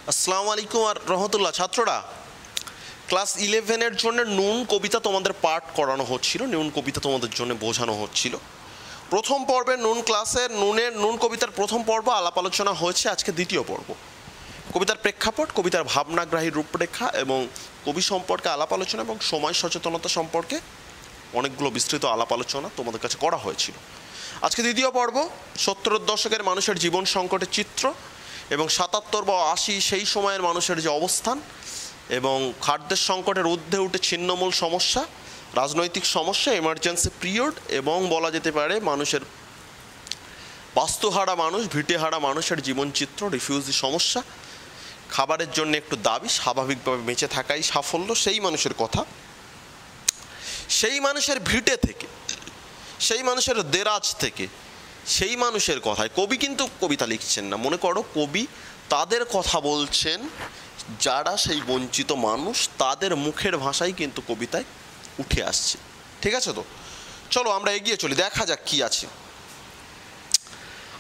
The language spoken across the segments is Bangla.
আসসালামু আলাইকুম আর রহমতুল্লাহ। ছাত্ররা, ক্লাস 11-এর জন্য নুন কবিতা তোমাদের পাঠ করানো হচ্ছিল, নুন কবিতা তোমাদের জন্য বোঝানো হচ্ছিল। প্রথম পর্বে নুন কবিতার প্রথম পর্ব আলাপ আলোচনা হয়েছে, আজকে দ্বিতীয় পর্ব। কবিতার প্রেক্ষাপট, কবিতার ভাবনাগ্রাহী রূপরেখা এবং কবি সম্পর্কে আলাপ আলোচনা এবং সময় সচেতনতা সম্পর্কে অনেকগুলো বিস্তৃত আলাপ আলোচনা তোমাদের কাছে করা হয়েছিল। আজকে দ্বিতীয় পর্ব 70-এর দশকের মানুষের জীবন সংকটের চিত্র এবং 77 বা 80 সেই সময়ের মানুষের যে অবস্থান এবং খাদ্যের সংকটের ঊর্ধ্বে উঠে ছিন্নমূল সমস্যা, রাজনৈতিক সমস্যা, এমার্জেন্সি পিরিয়ড এবং বলা যেতে পারে মানুষের বাস্তুহারা মানুষ, ভিটেহারা মানুষের জীবনচিত্র, রিফিউজি সমস্যা, খাবারের জন্য একটু দাবি, স্বাভাবিকভাবে বেঁচে থাকাই সাফল্য, সেই মানুষের কথা। সেই মানুষের ভিটে থেকে, সেই মানুষের দেরাজ থেকে, সেই মানুষের কথায় কবি কিন্তু কবিতা লিখছেন না। মনে করো কবি তাদের কথা বলছেন যারা সেই বঞ্চিত মানুষ, তাদের মুখের ভাষাই কিন্তু কবিতায় উঠে আসছে। ঠিক আছে? তো চলো আমরা এগিয়ে চলি, দেখা যাক কি আছে।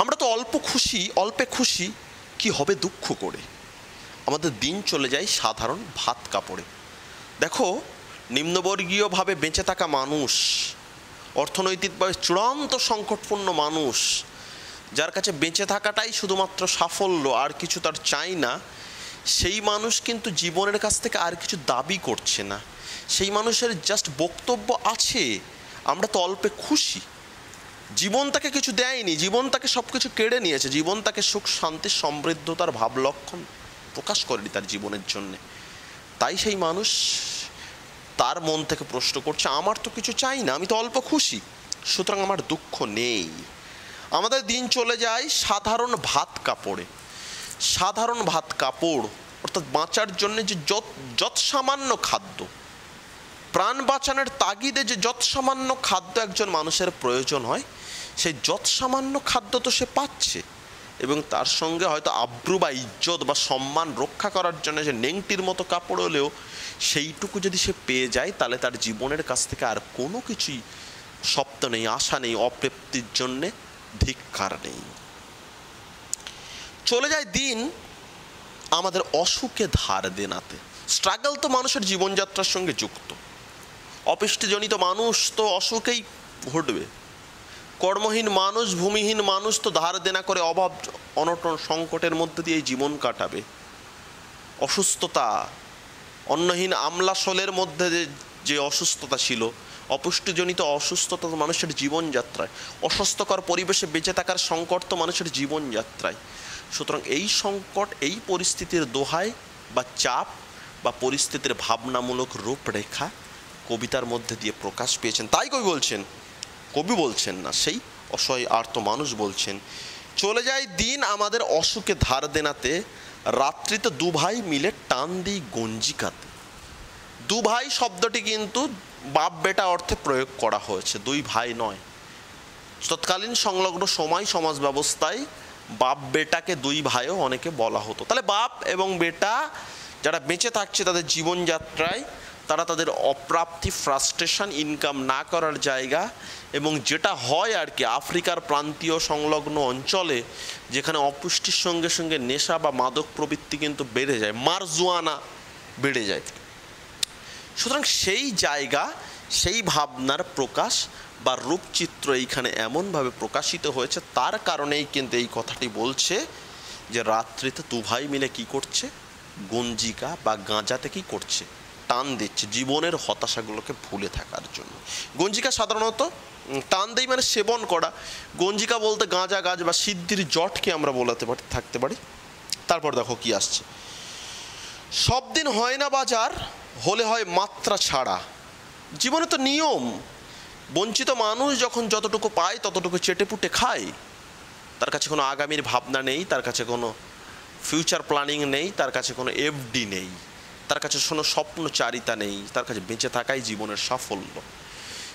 আমরা তো অল্পে খুশি কি হবে দুঃখ করে, আমাদের দিন চলে যায় সাধারণ ভাত কাপড়ে। দেখো, নিম্নবর্গীয়ভাবে বেঁচে থাকা মানুষ, অর্থনৈতিকভাবে চূড়ান্ত সংকটপূর্ণ মানুষ, যার কাছে বেঁচে থাকাটাই শুধুমাত্র সাফল্য, আর কিছু তার চাই না, সেই মানুষ কিন্তু জীবনের কাছ থেকে আর কিছু দাবি করছে না। সেই মানুষের জাস্ট বক্তব্য আছে, আমরা তো অল্পে খুশি। জীবন তাকে কিছু দেয়নি, জীবন তাকে সব কিছু কেড়ে নিয়েছে, জীবন তাকে সুখ শান্তি সমৃদ্ধতার ভাব লক্ষণ প্রকাশ করেনি তার জীবনের জন্যে। তাই সেই মানুষ তার মন থেকে প্রশ্ন করছে, আমার তো কিছু চাই না, আমি তো অল্প খুশি, সুতরাং আমার দুঃখ নেই। আমাদের দিন চলে যায় সাধারণ ভাত কাপড়ে। সাধারণ ভাত কাপড় অর্থাৎ বাঁচার জন্য যে যৎ সামান্য খাদ্য, প্রাণ বাঁচানোর তাগিদে যে যৎ সামান্য খাদ্য একজন মানুষের প্রয়োজন হয়, সেই যৎ সামান্য খাদ্য তো সে পাচ্ছে, এবং তার সঙ্গে হয়তো আব্রু বা ইজ্জত বা সম্মান রক্ষা করার জন্য যে নেংটির মতো কাপড় হলেও সেইটুকু যদি সে পেয়ে যায়, তাহলে তার জীবনের কাছ থেকে আর কোনো কিছুই স্বপ্ন নেই, আশা নেই, অপ্রাপ্তির জন্যে ধিক্কার নেই। চলে যায় দিন আমাদের অসুখে ধার দেনাতে। স্ট্রাগল তো মানুষের জীবনযাত্রার সঙ্গে যুক্ত। অপুষ্টিজনিত মানুষ তো অসুখেই ঘটবে, কর্মহীন মানুষ, ভূমিহীন মানুষ তো ধার দেনা করে অভাব অনটন সংকটের মধ্যে দিয়ে জীবন কাটাবে। অসুস্থতা, অন্নহীন আমলাশলের মধ্যে যে অসুস্থতা ছিল, অপুষ্টিজনিত অসুস্থতা তো মানুষের জীবনযাত্রায়, অস্বাস্থ্যকর পরিবেশে বেঁচে থাকার সংকট তো মানুষের জীবনযাত্রায়। সুতরাং এই সংকট, এই পরিস্থিতির দোহায় বা চাপ বা পরিস্থিতির ভাবনামূলক রূপরেখা কবিতার মধ্যে দিয়ে প্রকাশ পেয়েছেন। তাই কবি বলছেন না, সেই অসহায় আর্ত মানুষ বলছেন, চলে যায় দিন আমাদের অসুখে ধার দেনাতে, রাত্রিতে দু ভাই মিলে টান দিই গঞ্জিকাতে। দু ভাই শব্দটি কিন্তু বাপ বেটা অর্থে প্রয়োগ করা হয়েছে, দুই ভাই নয়। তৎকালীন সংলগ্ন সময় সমাজ ব্যবস্থায় বাপ বেটাকে দুই ভাইও অনেকে বলা হতো। তাহলে বাপ এবং বেটা যারা বেঁচে থাকছে তাদের জীবনযাত্রায়, তারা তাদের অপ্রাপ্তি, ফ্রাস্ট্রেশন, ইনকাম না করার জায়গা, এবং যেটা হয় আর কি আফ্রিকার প্রান্তীয় সংলগ্ন অঞ্চলে, যেখানে অপুষ্টির সঙ্গে সঙ্গে নেশা বা মাদক প্রবৃত্তি কিন্তু বেড়ে যায়, মারজুয়ানা বেড়ে যায়। সুতরাং সেই জায়গা, সেই ভাবনার প্রকাশ বা রূপচিত্র এইখানে এমনভাবে প্রকাশিত হয়েছে, তার কারণেই কিন্তু এই কথাটি বলছে যে রাত্রিতে দু ভাই মিলে কি করছে, গঞ্জিকা বা গাঁজাতে কি করছে, টান দিচ্ছে জীবনের হতাশাগুলোকে ভুলে থাকার জন্য। গঞ্জিকা সাধারণত টান দেই মানে সেবন করা, গঞ্জিকা বলতে গাঁজা গাছ বা সিদ্ধির জটকে আমরা থাকতে পারি। তারপর দেখো কি আসছে, সব দিন হয় না বাজার, হলে হয় মাত্রা ছাড়া। জীবনে তো নিয়ম, বঞ্চিত মানুষ যখন যতটুকু পায় ততটুকু চেটেপুটে খায়। তার কাছে কোনো আগামীর ভাবনা নেই, তার কাছে কোনো ফিউচার প্ল্যানিং নেই, তার কাছে কোনো এফডি নেই, তার কাছে কোনো স্বপ্নচারিতা নেই, তার কাছে বেঁচে থাকাই জীবনের সাফল্য।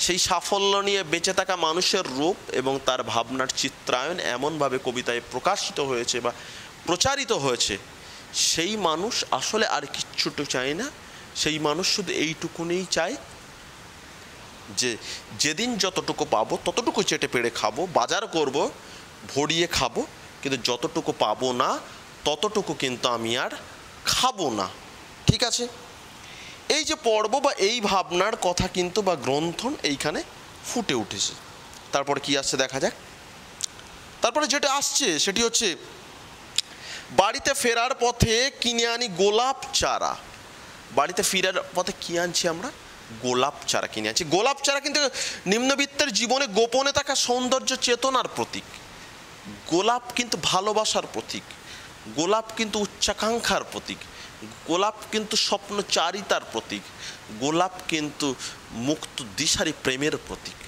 সেই সাফল্য নিয়ে বেঁচে থাকা মানুষের রূপ এবং তার ভাবনার চিত্রায়ন এমনভাবে কবিতায় প্রকাশিত হয়েছে বা প্রচারিত হয়েছে, সেই মানুষ আসলে আর কিচ্ছুটো চায় না। সেই মানুষ শুধু এইটুকুনেই চায় যে যেদিন যতটুকু পাবো ততটুকু চেটে পেড়ে খাবো, বাজার করব, ভরিয়ে খাবো, কিন্তু যতটুকু পাবো না ততটুকু কিন্তু আমি আর খাবো না। ঠিক আছে, এই যে পর্ব বা এই ভাবনার কথা কিন্তু বা গ্রন্থন এইখানে ফুটে উঠেছে। তারপরে কি আসছে দেখা যাক। তারপরে যেটা আসছে সেটি হচ্ছে, বাড়িতে ফেরার পথে কিনে আনি গোলাপ চারা। বাড়িতে ফেরার পথে কি আনছি আমরা? গোলাপ চারা কিনে আনছি। গোলাপ চারা কিন্তু নিম্নবিত্তের জীবনে গোপনে থাকা সৌন্দর্য চেতনার প্রতীক। গোলাপ কিন্তু ভালোবাসার প্রতীক, গোলাপ কিন্তু উচ্চাকাঙ্ক্ষার প্রতীক, গোলাপ কিন্তু স্বপ্নচারিতার প্রতীক, গোলাপ কিন্তু মুক্ত দিশারি প্রেমের প্রতীক।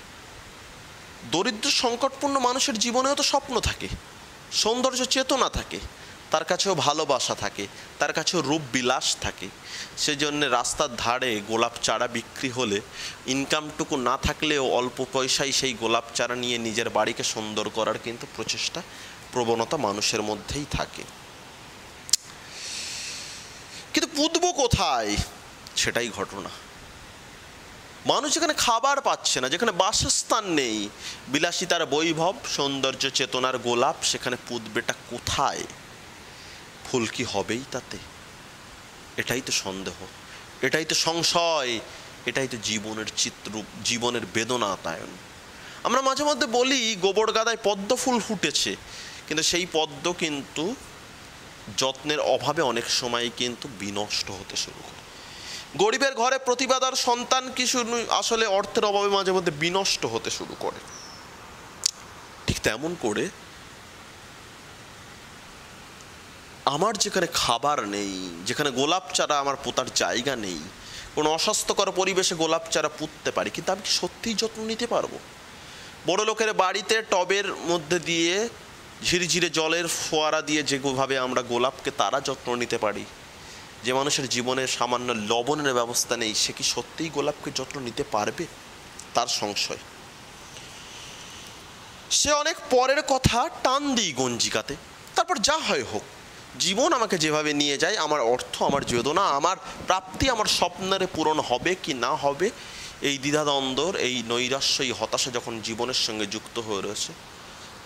দরিদ্র সংকটপূর্ণ মানুষের জীবনেও তো স্বপ্ন থাকে, সৌন্দর্য চেতনা থাকে, তার কাছেও ভালোবাসা থাকে, তার কাছেও রূপ বিলাস থাকে। সেজন্য রাস্তার ধারে গোলাপ চারা বিক্রি হলে ইনকামটুকু না থাকলেও অল্প পয়সায় সেই গোলাপ চারা নিয়ে নিজের বাড়িকে সুন্দর করার কিন্তু প্রচেষ্টা, প্রবণতা মানুষের মধ্যেই থাকে। কিন্তু পুঁতবো কোথায়, সেটাই ঘটনা। মানুষ যেখানে খাবার পাচ্ছে না, যেখানে বাসস্থান নেই, বিলাসিতার বৈভব, সৌন্দর্য চেতনার গোলাপ, সেখানে পুঁতবেটা কোথায়? ফুল কি হবেই তাতে? এটাই তো সন্দেহ, এটাই তো সংশয়, এটাই তো জীবনের চিত্ররূপ, জীবনের বেদনাতায়ন। আমরা মাঝে মধ্যে বলি গোবর গাদায় পদ্ম ফুল ফুটেছে, কিন্তু সেই পদ্ম কিন্তু যত্নের অভাবে অনেক সময় কিন্তু বিনষ্ট হতে শুরু করে। গরিবের ঘরে প্রতিভাদার সন্তান কিছু আসলে অর্থের অভাবে মাঝে মধ্যে বিনষ্ট হতে শুরু করে। ঠিক তেমন করে আমার যেখানে খাবার নেই, যেখানে গোলাপ চারা আমার পোতার জায়গা নেই, কোনো অস্বাস্থ্যকর পরিবেশে গোলাপ চারা পুঁততে পারি, কিন্তু আমি কি সত্যিই যত্ন নিতে পারবো? বড় লোকের বাড়িতে টবের মধ্যে দিয়ে ঝিরিঝিরে জলের ফোয়ারা দিয়ে যেভাবে আমরা গোলাপকে তারা যত্ন নিতে পারি, যে মানুষের জীবনে সামান্য লবণের ব্যবস্থা নেই, সে কি সত্যিই গোলাপকে যত্ন নিতে পারবে? তার সংশয়। সে অনেক পরের কথা টান দিই গঞ্জিকাতে। তারপর যা হয় হোক, জীবন আমাকে যেভাবে নিয়ে যায়, আমার অর্থ, আমার বেদনা, আমার প্রাপ্তি, আমার স্বপ্নের পূরণ হবে কি না হবে, এই দ্বিধাদ্বন্দ্বর, এই নৈরাশ্য, এই হতাশা যখন জীবনের সঙ্গে যুক্ত হয়ে রয়েছে,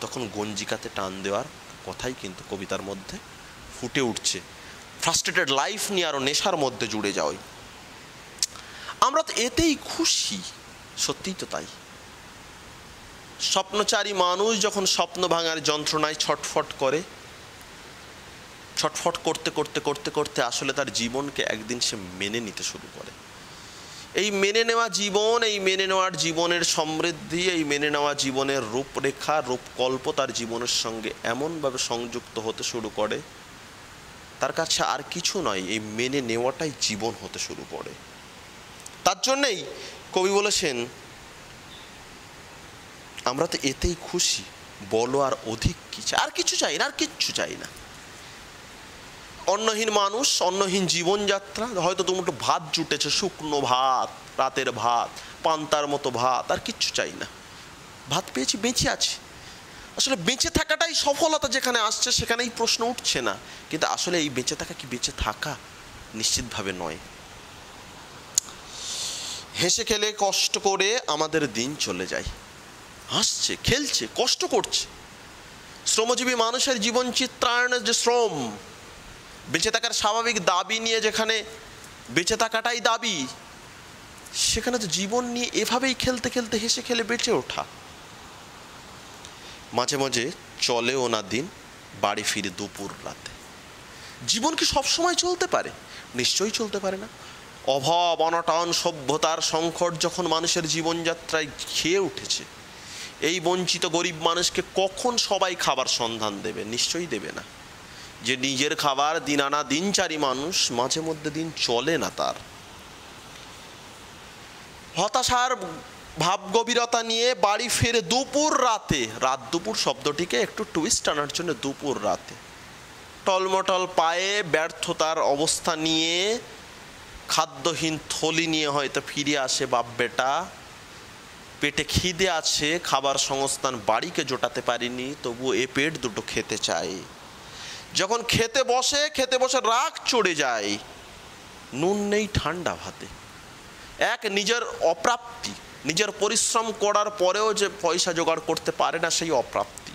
তখন গঞ্জিকাতে টান দেওয়ার কথাই কিন্তু কবিতার মধ্যে ফুটে উঠছে। ফ্রাস্ট্রেটেড লাইফ নিয়ে আরও নেশার মধ্যে জুড়ে যাওয়াই। আমরা তো এতেই খুশি, সত্যিই তো তাই। স্বপ্নচারী মানুষ যখন স্বপ্ন ভাঙার যন্ত্রণায় ছটফট করে, ছটফট করতে করতে করতে করতে আসলে তার জীবনকে একদিন সে মেনে নিতে শুরু করে। এই মেনে নেওয়া জীবন, এই মেনে নেওয়ার জীবনের সমৃদ্ধি, এই মেনে নেওয়া জীবনের রূপরেখা, রূপকল্প তার জীবনের সঙ্গে এমনভাবে সংযুক্ত হতে শুরু করে, তার কাছে আর কিছু নয়, এই মেনে নেওয়াটাই জীবন হতে শুরু করে। তার জন্যেই কবি বলেছেন, আমরা তো এতেই খুশি, বলো আর অধিক কি চাই? আর কিছু চাই না, আর কিচ্ছু চাই না। অন্নহীন মানুষ, অন্নহীন জীবনযাত্রা, হয়তো দুমুঠো ভাত জুটেছে, শুকনো ভাত, রাতের ভাত, পান্তার মতো ভাত, আর কিচ্ছু চাই না। ভাত পেয়েছি, বেঁচে আছি। আসলে বেঁচে থাকাটাই সফলতা যেখানে আসছে সেখানেই প্রশ্ন উঠছে না, কিন্তু আসলে এই বেঁচে থাকা কি বেঁচে থাকা? নিশ্চিতভাবে নয়। হেসে খেলে কষ্ট করে আমাদের দিন চলে যায়। হাসছে, খেলছে, কষ্ট করছে। শ্রমজীবী মানুষের জীবন চিত্রায়নের যে শ্রম, বেঁচে থাকার স্বাভাবিক দাবি নিয়ে যেখানে বেঁচে থাকাটাই দাবি, সেখানে তো জীবন নিয়ে এভাবেই খেলতে খেলতে হেসে খেলে বেঁচে ওঠা। মাঝে মাঝে চলেও না দিন, বাড়ি ফিরে দুপুর রাতে। জীবন কি সবসময় চলতে পারে? নিশ্চয়ই চলতে পারে না। অভাব, অনটন, সভ্যতার সংকট যখন মানুষের জীবনযাত্রায় খেয়ে উঠেছে, এই বঞ্চিত গরিব মানুষকে কখন সবাই খাবার সন্ধান দেবে? নিশ্চয়ই দেবে না। যে নিজের খাবার দিন আনা দিনচারি মানুষ, মাঝে মধ্যে দিন চলে না তার। হতাশার ভাব গভীরতা নিয়ে বাড়ি ফিরে দুপুর রাতে, রাত দুপুর শব্দটিকে একটু টুইস্ট আনার জন্য দুপুর রাতে, টলমটল পায়ে, ব্যর্থতার অবস্থা নিয়ে, খাদ্যহীন থলি নিয়ে হয়তো ফিরে আসে বাপ বেটা। পেটে খিদে আছে, খাবার সংস্থান বাড়িকে জোটাতে পারিনি, তবুও এ পেট দুটো খেতে চাই। যখন খেতে বসে রাগ চড়ে যায়, নুন নেই ঠান্ডা ভাতে। এক নিজের অপ্রাপ্তি, নিজের পরিশ্রম করার পরেও যে পয়সা জোগাড় করতে পারে না, সেই অপ্রাপ্তি।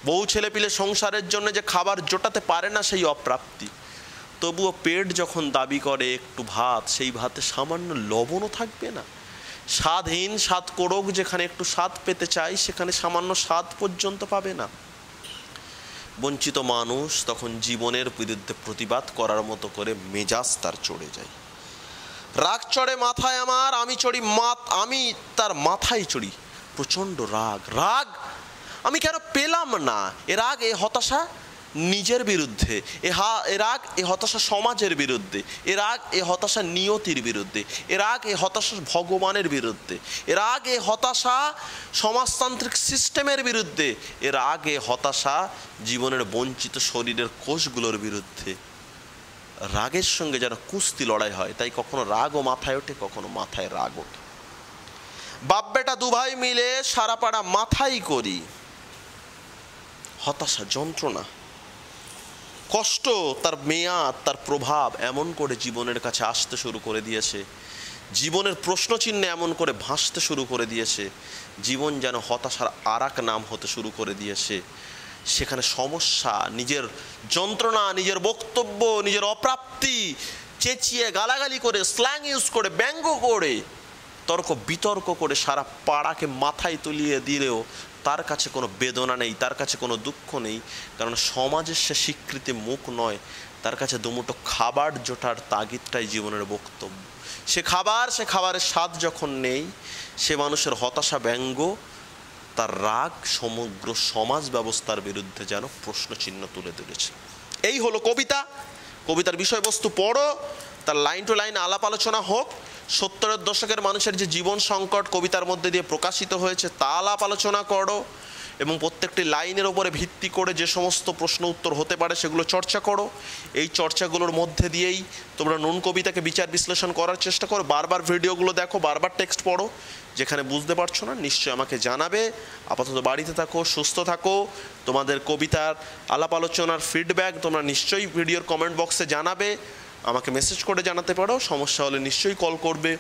বউ ছেলে পিলে সংসারের জন্য যে খাবার জোটাতে পারে না সেই অপ্রাপ্তি, তবুও পেট যখন দাবি করে একটু ভাত, সেই ভাতে সামান্য লবণও থাকবে না। স্বাদহীন স্বাদ কোরক যেখানে একটু স্বাদ পেতে চাই সেখানে সামান্য স্বাদ পর্যন্ত পাবে না। বঞ্চিত মানুষ তখন জীবনের বিরুদ্ধে প্রতিবাদ করার মতো করে মেজাজ তার চড়ে যায়। রাগ চড়ে মাথায় আমার, আমি তার মাথায় চড়ি। প্রচণ্ড রাগ, আমি কেন পেলাম না। এ রাগ, এ হতাশা নিজের বিরুদ্ধে, এ রাগ এ হতাশা সমাজের বিরুদ্ধে, এ রাগ এ হতাশা নিয়তির বিরুদ্ধে, এ রাগ এ হতাশা ভগবানের বিরুদ্ধে, এ রাগ এ হতাশা সমাজতান্ত্রিক সিস্টেমের বিরুদ্ধে, এ রাগ এ হতাশা জীবনের বঞ্চিত শরীরের কোষগুলোর বিরুদ্ধে। রাগের সঙ্গে যেন কুস্তি লড়াই হয়, তাই কখনো রাগও মাথায় ওঠে, কখনো মাথায় রাগ ওঠে। বাপ বেটা দুভাই মিলে সারা পাড়া মাথাই করি। হতাশা, যন্ত্রণা, কষ্ট, তার মেয়াদ, তার প্রভাব এমন করে জীবনের কাছে আসতে শুরু করে দিয়েছে, জীবনের প্রশ্নচিহ্নে এমন করে ভাসতে শুরু করে দিয়েছে, জীবন যেন হতাশার আর এক নাম হতে শুরু করে দিয়েছে। সেখানে সমস্যা, নিজের যন্ত্রণা, নিজের বক্তব্য, নিজের অপ্রাপ্তি চেঁচিয়ে গালাগালি করে, স্ল্যাং ইউজ করে, ব্যঙ্গ করে, তর্ক বিতর্ক করে সারা পাড়াকে মাথায় তুলিয়ে দিলেও তার কাছে কোনো বেদনা নেই, তার কাছে কোনো দুঃখ নেই। কারণ সমাজের সে স্বীকৃতি মুখ নয়, তার কাছে দুমুঠো খাবার জোটার তাগিদটাই জীবনের বক্তব্য। সে খাবারের স্বাদ যখন নেই, সে মানুষের হতাশা, ব্যঙ্গ, তার রাগ সমগ্র সমাজ ব্যবস্থার বিরুদ্ধে যেন প্রশ্নচিহ্ন তুলে ধরেছে। এই হলো কবিতা। কবিতার বিষয়বস্তু পড়ো, তার লাইন টু লাইন আলাপ আলোচনা হোক। 70-এর দশকের মানুষের যে জীবন সংকট কবিতার মধ্যে দিয়ে প্রকাশিত হয়েছে তা আলাপ আলোচনা করো, এবং প্রত্যেকটি লাইনের ওপরে ভিত্তি করে যে সমস্ত প্রশ্ন উত্তর হতে পারে সেগুলো চর্চা করো। এই চর্চাগুলোর মধ্যে দিয়েই তোমরা নুন কবিতাকে বিচার বিশ্লেষণ করার চেষ্টা করো। বারবার ভিডিওগুলো দেখো, বারবার টেক্সট পড়ো। যেখানে বুঝতে পারছো না নিশ্চয়ই আমাকে জানাবে। আপাতত বাড়িতে থাকো, সুস্থ থাকো। তোমাদের কবিতার আলাপ আলোচনার ফিডব্যাক তোমরা নিশ্চয়ই ভিডিওর কমেন্ট বক্সে জানাবে, আমাকে মেসেজ করে জানাতে পারো। সমস্যা হলে নিশ্চয়ই কল করবে।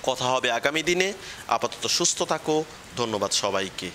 কথা হবে আগামী দিনে। আপাতত সুস্থ থাকো। ধন্যবাদ সবাইকে।